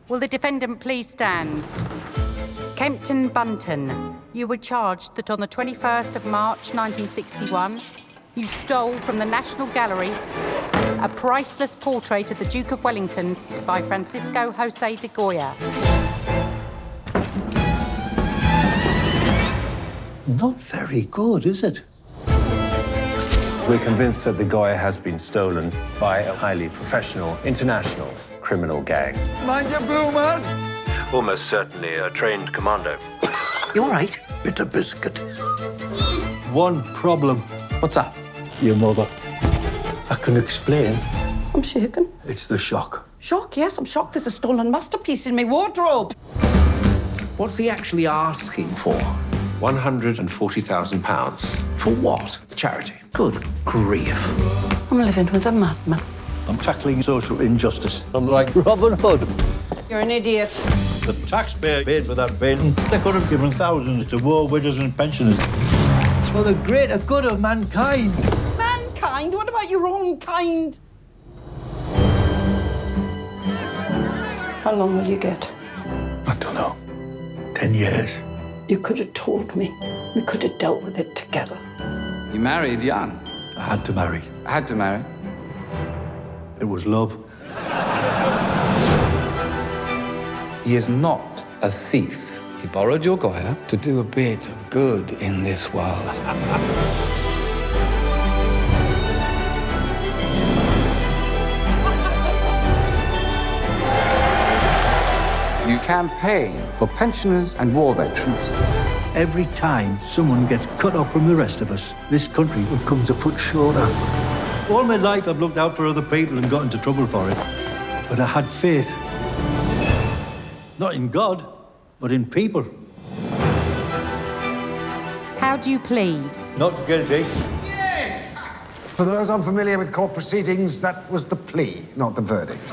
Will the defendant please stand? Kempton Bunton, you were charged that on the 21st of March 1961, you stole from the National Gallery a priceless portrait of the Duke of Wellington by Francisco José de Goya. Not very good, is it? We're convinced that the Goya has been stolen by a highly professional, international criminal gang. Mind your boomers! Almost certainly a trained commando. You all right? Bit of biscuit. One problem. What's that? Your mother. I can explain. I'm shaken. It's the shock. Shock, yes, I'm shocked. There's a stolen masterpiece in my wardrobe. What's he actually asking for? £140,000. For what? Charity. Good grief. I'm living with a madman. I'm tackling social injustice. I'm like Robin Hood. You're an idiot. The taxpayer paid for that bin. They could have given thousands to war widows and pensioners. It's for the greater good of mankind. Mankind? What about your own kind? How long will you get? I don't know. 10 years. You could have told me. We could have dealt with it together. You married young. I had to marry. I had to marry. It was love. He is not a thief. He borrowed your Goya to do a bit of good in this world. You campaign for pensioners and war veterans. Every time someone gets cut off from the rest of us, this country comes a foot shorter. All my life I've looked out for other people and got into trouble for it. But I had faith. Not in God, but in people. How do you plead? Not guilty. For those unfamiliar with court proceedings, that was the plea, not the verdict.